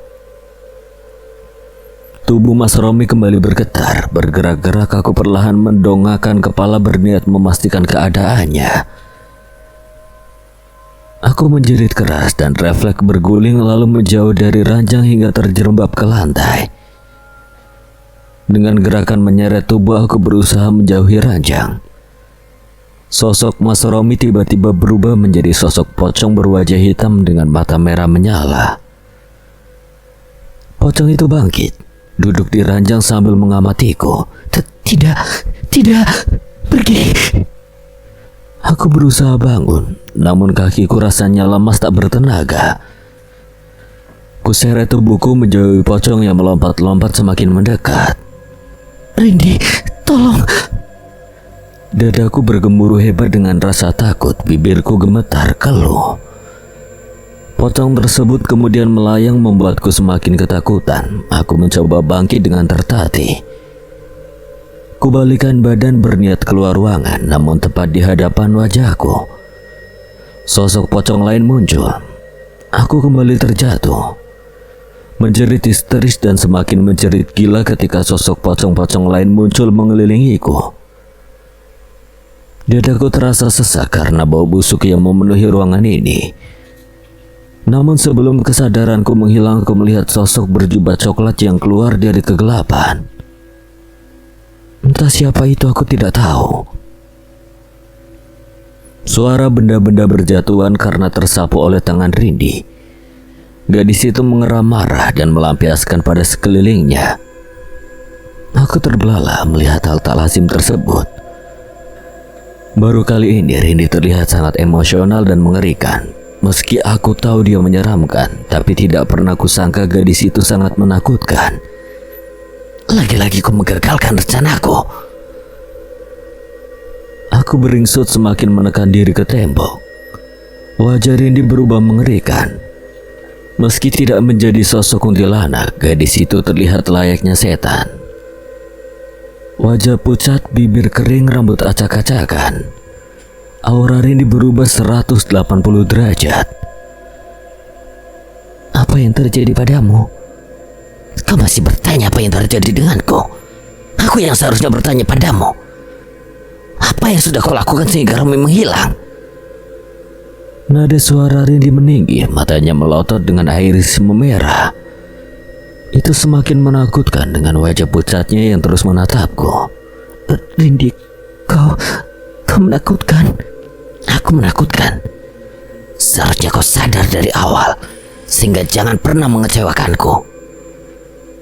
Tubuh Mas Romi kembali bergetar. Bergerak-gerak aku perlahan mendongakkan kepala berniat memastikan keadaannya. Aku menjerit keras dan refleks berguling lalu menjauh dari ranjang hingga terjerembab ke lantai. Dengan gerakan menyeret tubuh aku berusaha menjauhi ranjang. Sosok Mas Romi tiba-tiba berubah menjadi sosok pocong berwajah hitam dengan mata merah menyala. Pocong itu bangkit, duduk di ranjang sambil mengamatiku. Tidak, pergi. Aku berusaha bangun, namun kakiku rasanya lemas tak bertenaga. Kuseret tubuhku menjauhi pocong yang melompat-lompat semakin mendekat. Rindi, tolong. Dadaku bergemuruh hebat dengan rasa takut, bibirku gemetar keluh. Pocong tersebut kemudian melayang membuatku semakin ketakutan. Aku mencoba bangkit dengan tertatih. Kubalikan badan berniat keluar ruangan, namun tepat di hadapan wajahku, sosok pocong lain muncul. Aku kembali terjatuh, menjerit histeris dan semakin menjerit gila ketika sosok pocong-pocong lain muncul mengelilingiku. Dadaku terasa sesak karena bau busuk yang memenuhi ruangan ini. Namun sebelum kesadaranku menghilang, aku melihat sosok berjubah coklat yang keluar dari kegelapan. Entah siapa itu, aku tidak tahu. Suara benda-benda berjatuhan karena tersapu oleh tangan Rindi. Gadis itu mengeram marah dan melampiaskan pada sekelilingnya. Aku terbelalak melihat hal tak lazim tersebut. Baru kali ini Rindy terlihat sangat emosional dan mengerikan. Meski aku tahu dia menyeramkan, tapi tidak pernah kusangka gadis itu sangat menakutkan. Lagi-lagi ku menggagalkan rencanaku. Aku beringsut semakin menekan diri ke tembok. Wajah Rindy berubah mengerikan. Meski tidak menjadi sosok kuntilanak, gadis itu terlihat layaknya setan. Wajah pucat, bibir kering, rambut acak-acakan. Aura Rindy berubah 180 derajat. Apa yang terjadi padamu? Kau masih bertanya apa yang terjadi denganku? Aku yang seharusnya bertanya padamu. Apa yang sudah kau lakukan sehingga Romi menghilang? Nada suara Rindy meninggi, matanya melotot dengan iris memerah. Itu semakin menakutkan dengan wajah pucatnya yang terus menatapku. Rindy, kau menakutkan. Aku menakutkan. Seharusnya kau sadar dari awal, sehingga jangan pernah mengecewakanku.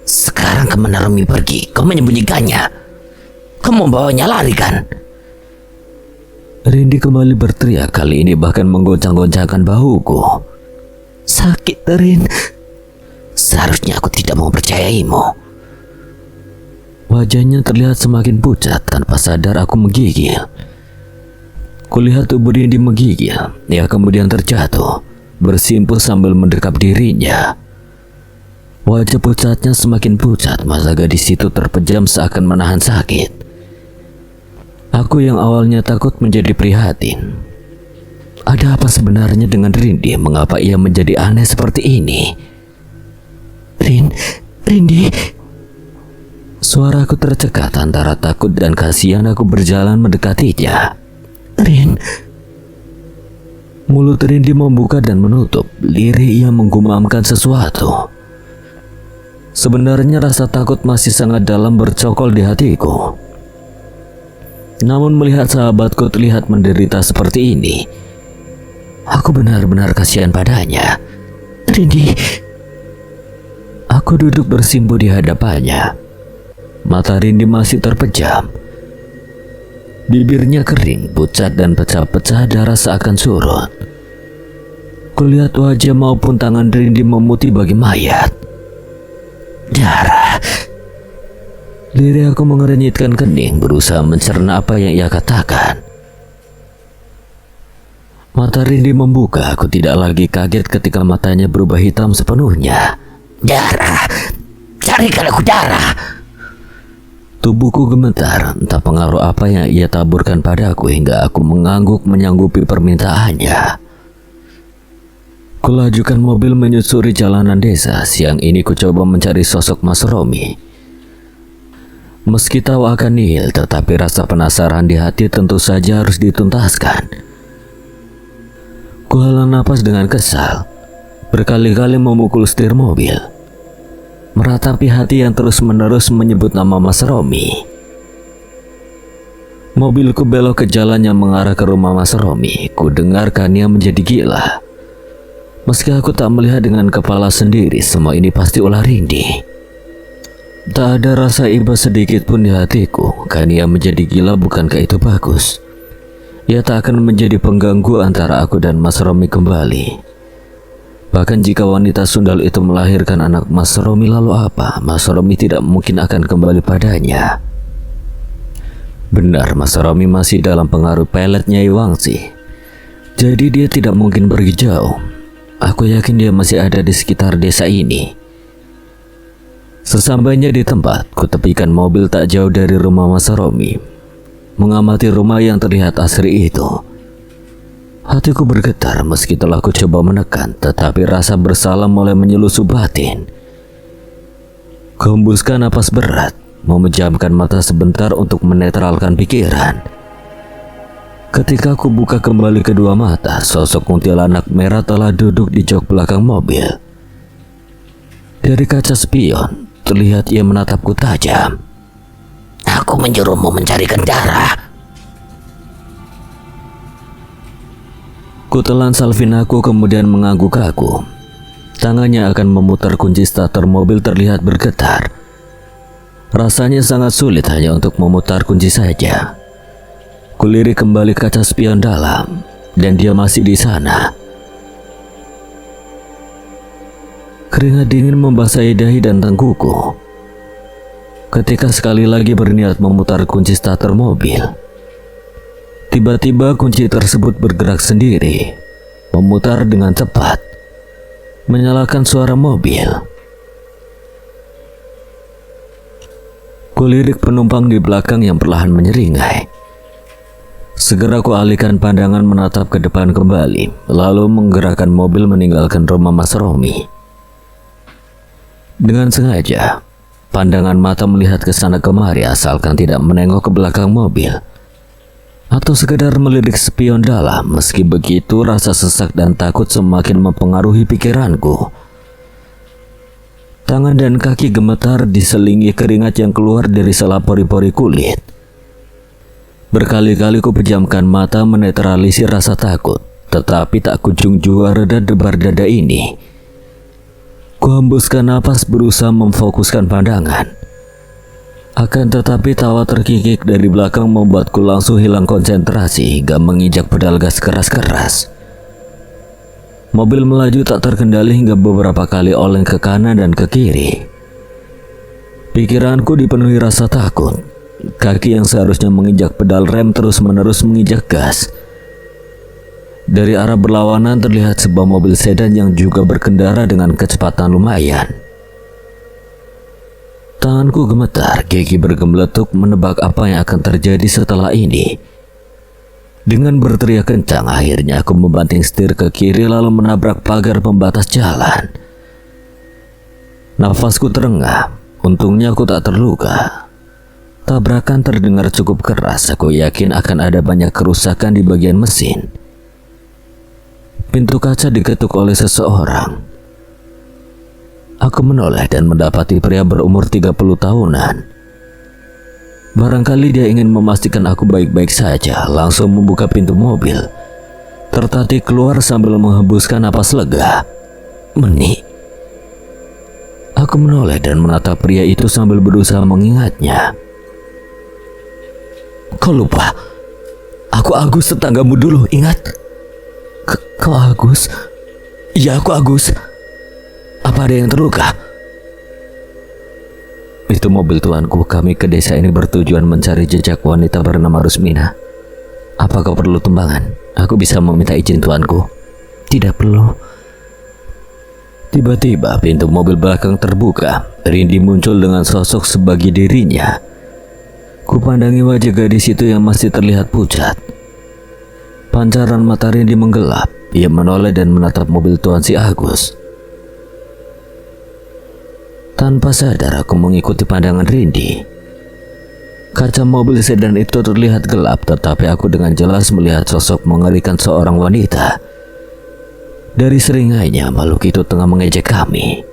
Sekarang kemana Romi pergi? Kau menyembunyikannya. Kau membawanya lari kan? Rindy kembali berteriak, kali ini bahkan menggoncang-goncangkan bahuku. Sakit, Rin. Seharusnya aku tidak mau percayaimu. Wajahnya terlihat semakin pucat. Tanpa sadar aku menggigil. Kulihat tubuh Rindy menggigil. Ia kemudian terjatuh, bersimpuh sambil mendekap dirinya. Wajah pucatnya semakin pucat. Mata gadis itu terpejam seakan menahan sakit. Aku yang awalnya takut menjadi prihatin. Ada apa sebenarnya dengan Rindy? Mengapa ia menjadi aneh seperti ini? Rindy. Suaraku tercekat antara takut dan kasihan. Aku berjalan mendekatinya. Rin. Mulut Rindy membuka dan menutup. Lirih ia menggumamkan sesuatu. Sebenarnya rasa takut masih sangat dalam bercokol di hatiku. Namun melihat sahabatku terlihat menderita seperti ini, aku benar-benar kasihan padanya. Rindy. Aku duduk bersimpuh di hadapannya. Mata Rindy masih terpejam. Bibirnya kering, pucat dan pecah-pecah, darah seakan surut. Kulihat wajah maupun tangan Rindy memutih bagi mayat. Darah. Lirik aku mengernyitkan kening, berusaha mencerna apa yang ia katakan. Mata Rindy membuka. Aku tidak lagi kaget ketika matanya berubah hitam sepenuhnya. Darah. Carikan aku darah. Tubuhku gemetar, entah pengaruh apa yang ia taburkan padaku hingga aku mengangguk menyanggupi permintaannya. Kulajukan mobil menyusuri jalanan desa. Siang ini ku coba mencari sosok Mas Romi. Meski tahu akan nihil, tetapi rasa penasaran di hati tentu saja harus dituntaskan. Kuhala napas dengan kesal, berkali-kali memukul setir mobil, meratapi hati yang terus-menerus menyebut nama Mas Romi. Mobilku belok ke jalan yang mengarah ke rumah Mas Romi. Ku dengarkan ia menjadi gila. Meski aku tak melihat dengan kepala sendiri, semua ini pasti ulah Rindy. Tak ada rasa iba sedikit pun di hatiku, kan ia menjadi gila. Bukankah itu bagus? Ia tak akan menjadi pengganggu antara aku dan Mas Romi kembali. Bahkan jika wanita sundal itu melahirkan anak Mas Romi, lalu apa? Mas Romi tidak mungkin akan kembali padanya. Benar, Mas Romi masih dalam pengaruh pelet Nyai Wangsi. Jadi dia tidak mungkin pergi jauh. Aku yakin dia masih ada di sekitar desa ini. Sesampainya di tempat, ku tepikan mobil tak jauh dari rumah Mas Romi. Mengamati rumah yang terlihat asri itu, hatiku bergetar meski telah ku coba menekan, tetapi rasa bersalah mulai menyelusup batin. Kuhembuskan napas berat, memejamkan mata sebentar untuk menetralkan pikiran. Ketika ku buka kembali kedua mata, sosok kuntilanak merah telah duduk di jok belakang mobil. Dari kaca spion, terlihat ia menatapku tajam. Aku menyuruhmu mencarikan darah. Ku telan salvin aku kemudian mengangguk kaku. Tangannya akan memutar kunci starter mobil terlihat bergetar. Rasanya sangat sulit hanya untuk memutar kunci saja. Kulirik kembali kaca spion dalam, dan dia masih di sana. Keringat dingin membasahi dahi dan tengkuku. Ketika sekali lagi berniat memutar kunci starter mobil, tiba-tiba kunci tersebut bergerak sendiri, memutar dengan cepat, menyalakan suara mobil. Kulirik penumpang di belakang yang perlahan menyeringai. Segera kualihkan pandangan menatap ke depan kembali, lalu menggerakkan mobil meninggalkan rumah Mas Romi. Dengan sengaja, pandangan mata melihat ke sana kemari asalkan tidak menengok ke belakang mobil atau sekedar melirik spion dalam. Meski begitu, rasa sesak dan takut semakin mempengaruhi pikiranku. Tangan dan kaki gemetar diselingi keringat yang keluar dari sela pori-pori kulit. Berkali-kali ku pejamkan mata menetralisir rasa takut, tetapi tak kunjung jua reda debar dada ini. Ku hembuskan napas berusaha memfokuskan pandangan. Akan tetapi tawa terkikik dari belakang membuatku langsung hilang konsentrasi hingga menginjak pedal gas keras-keras. Mobil melaju tak terkendali hingga beberapa kali oleng ke kanan dan ke kiri. Pikiranku dipenuhi rasa takut. Kaki yang seharusnya menginjak pedal rem terus-menerus menginjak gas. Dari arah berlawanan terlihat sebuah mobil sedan yang juga berkendara dengan kecepatan lumayan. Tanganku gemetar, gigi bergemeletuk menebak apa yang akan terjadi setelah ini. Dengan berteriak kencang, akhirnya aku membanting setir ke kiri lalu menabrak pagar pembatas jalan. Nafasku terengah, untungnya aku tak terluka. Tabrakan terdengar cukup keras, aku yakin akan ada banyak kerusakan di bagian mesin. Pintu kaca diketuk oleh seseorang. Aku menoleh dan mendapati pria berumur 30 tahunan. Barangkali dia ingin memastikan aku baik-baik saja, langsung membuka pintu mobil. Tertatih keluar sambil menghembuskan napas lega. Meni. Aku menoleh dan menatap pria itu sambil berusaha mengingatnya. Kau lupa? Aku Agus, tetanggamu dulu, ingat? Kau Agus? Iya, aku Agus. Apa ada yang terluka? Itu mobil tuanku. Kami ke desa ini bertujuan mencari jejak wanita bernama Rusmina. Apa kau perlu tumbangan? Aku bisa meminta izin tuanku. Tidak perlu. Tiba-tiba pintu mobil belakang terbuka. Rindi muncul dengan sosok sebagai dirinya. Kupandangi wajah gadis itu yang masih terlihat pucat. Pancaran mata Rindi menggelap. Ia menoleh dan menatap mobil tuan si Agus. Tanpa sadar aku mengikuti pandangan Rindi. Kaca mobil sedan itu terlihat gelap, tetapi aku dengan jelas melihat sosok mengerikan seorang wanita. Dari seringainya makhluk itu tengah mengejek kami.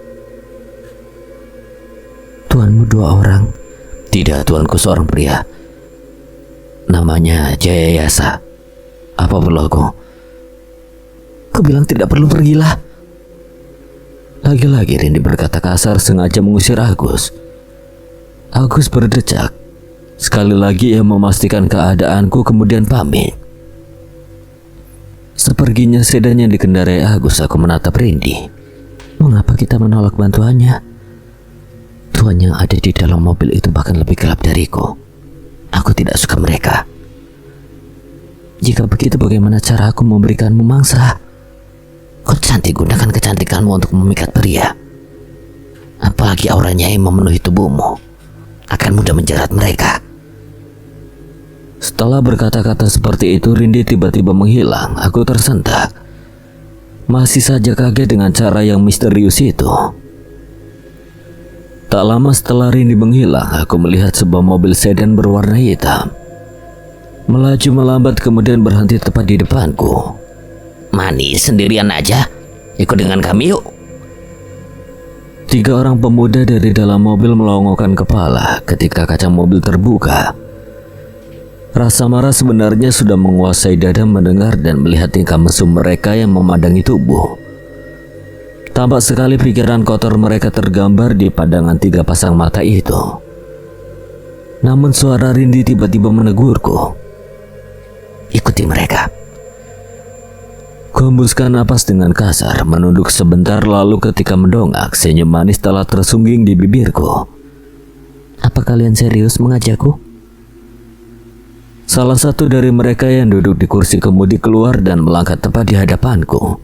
Tuanmu 2 orang? Tidak, tuanku seorang pria. Namanya Jayayasa. Apa perlu aku? Kau bilang tidak perlu, pergilah. Lagi-lagi Rindi berkata kasar sengaja mengusir Agus. Agus berdecak. Sekali lagi ia memastikan keadaanku kemudian pamit. Seperginya sedan yang dikendarai Agus, aku menatap Rindi. Mengapa kita menolak bantuannya? Tuan yang ada di dalam mobil itu bahkan lebih gelap dariku. Aku tidak suka mereka. Jika begitu, bagaimana cara aku memberikanmu mangsa? Kau cantik, gunakan kecantikanmu untuk memikat pria. Apalagi auranya yang memenuhi tubuhmu. Akan mudah menjerat mereka. Setelah berkata-kata seperti itu, Rindi tiba-tiba menghilang. Aku tersentak. Masih saja kaget dengan cara yang misterius itu. Tak lama setelah Rindi menghilang, aku melihat sebuah mobil sedan berwarna hitam melaju melambat kemudian berhenti tepat di depanku. Mani, sendirian aja? Ikut dengan kami yuk. 3 orang pemuda dari dalam mobil melongokkan kepala ketika kaca mobil terbuka. Rasa marah sebenarnya sudah menguasai dada mendengar dan melihat tingkah mesum mereka yang memandangi tubuh. Tampak sekali pikiran kotor mereka tergambar di pandangan tiga pasang mata itu. Namun suara Rindi tiba-tiba menegurku. Ikuti mereka. Kuhembuskan napas dengan kasar, menunduk sebentar lalu ketika mendongak, senyum manis telah tersungging di bibirku. Apa kalian serius mengajakku? Salah satu dari mereka yang duduk di kursi kemudi keluar dan melangkah tepat di hadapanku.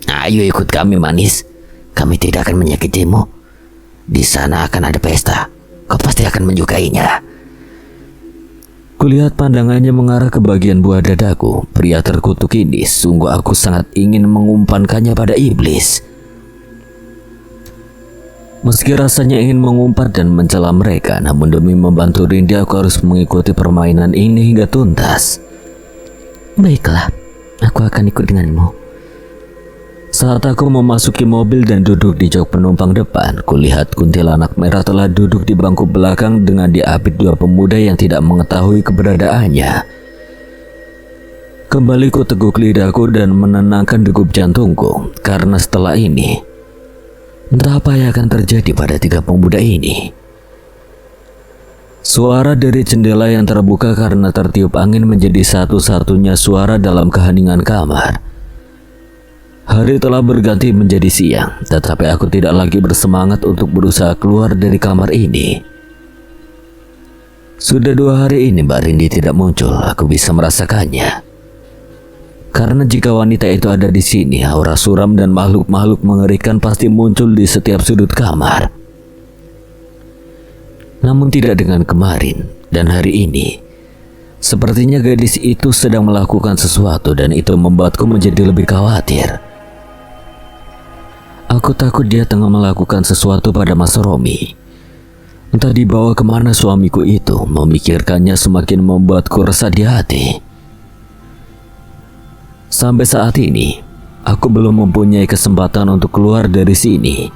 Ayo ikut kami, manis. Kami tidak akan menyakitimu. Di sana akan ada pesta. Kau pasti akan menyukainya. Kulihat pandangannya mengarah ke bagian buah dadaku. Pria terkutuk ini, sungguh aku sangat ingin mengumpankannya pada iblis. Meski rasanya ingin mengumpat dan mencela mereka, namun demi membantu Rindi aku harus mengikuti permainan ini hingga tuntas. Baiklah, aku akan ikut denganmu. Saat aku memasuki mobil dan duduk di jok penumpang depan, kulihat kuntilanak merah telah duduk di bangku belakang dengan diapit dua pemuda yang tidak mengetahui keberadaannya. Kembali ku teguk lidahku dan menenangkan degup jantungku, karena setelah ini, entah apa yang akan terjadi pada tiga pemuda ini. Suara dari jendela yang terbuka karena tertiup angin menjadi satu-satunya suara dalam keheningan kamar. Hari telah berganti menjadi siang, tetapi aku tidak lagi bersemangat untuk berusaha keluar dari kamar ini. Sudah 2 hari ini Mbak Rindi tidak muncul, aku bisa merasakannya. Karena jika wanita itu ada di sini, aura suram dan makhluk-makhluk mengerikan pasti muncul di setiap sudut kamar. Namun tidak dengan kemarin dan hari ini. Sepertinya gadis itu sedang melakukan sesuatu dan itu membuatku menjadi lebih khawatir. Aku takut dia tengah melakukan sesuatu pada Mas Romi. Entah dibawa kemana suamiku itu, memikirkannya semakin membuatku resah di hati. Sampai saat ini, aku belum mempunyai kesempatan untuk keluar dari sini.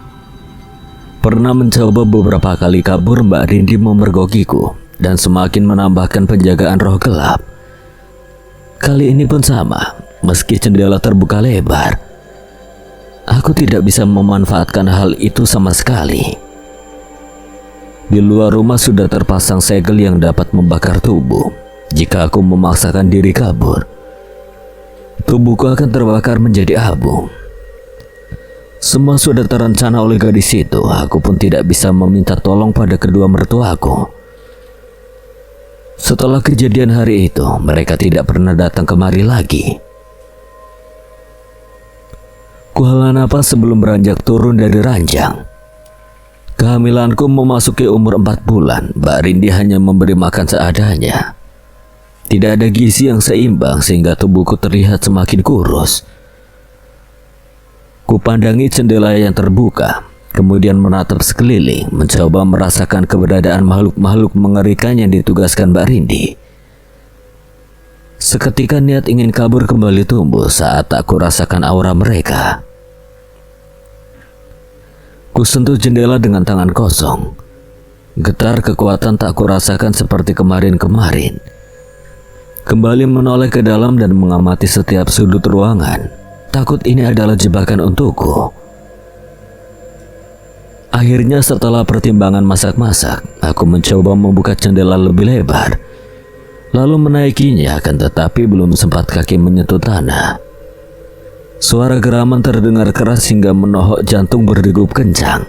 Pernah mencoba beberapa kali kabur, Mbak Rindi memergokiku dan semakin menambahkan penjagaan roh gelap. Kali ini pun sama, meski jendela terbuka lebar. Aku tidak bisa memanfaatkan hal itu sama sekali. Di luar rumah sudah terpasang segel yang dapat membakar tubuh. Jika aku memaksakan diri kabur, tubuhku akan terbakar menjadi abu. Semua sudah terencana oleh gadis itu. Aku pun tidak bisa meminta tolong pada kedua mertuaku. Setelah kejadian hari itu, mereka tidak pernah datang kemari lagi. Kuhala napas sebelum beranjak turun dari ranjang. Kehamilanku memasuki umur 4 bulan. Mbak Rindi hanya memberi makan seadanya. Tidak ada gizi yang seimbang sehingga tubuhku terlihat semakin kurus. Kupandangi jendela yang terbuka, kemudian menatap sekeliling, mencoba merasakan keberadaan makhluk-makhluk mengerikan yang ditugaskan Mbak Rindi. Seketika niat ingin kabur kembali tumbuh saat aku rasakan aura mereka. Kusentuh jendela dengan tangan kosong. Getar kekuatan tak kurasakan seperti kemarin-kemarin. Kembali menoleh ke dalam dan mengamati setiap sudut ruangan. Takut ini adalah jebakan untukku. Akhirnya setelah pertimbangan masak-masak, aku mencoba membuka jendela lebih lebar. Lalu menaikinya, akan tetapi belum sempat kaki menyentuh tanah. Suara geraman terdengar keras hingga menohok jantung berdegup kencang.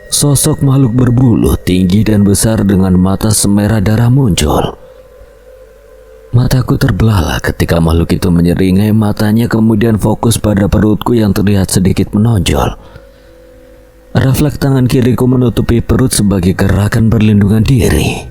Sosok makhluk berbulu tinggi dan besar dengan mata semerah darah muncul. Mataku terbelalak ketika makhluk itu menyeringai matanya kemudian fokus pada perutku yang terlihat sedikit menonjol. Refleks tangan kiriku menutupi perut sebagai gerakan perlindungan diri.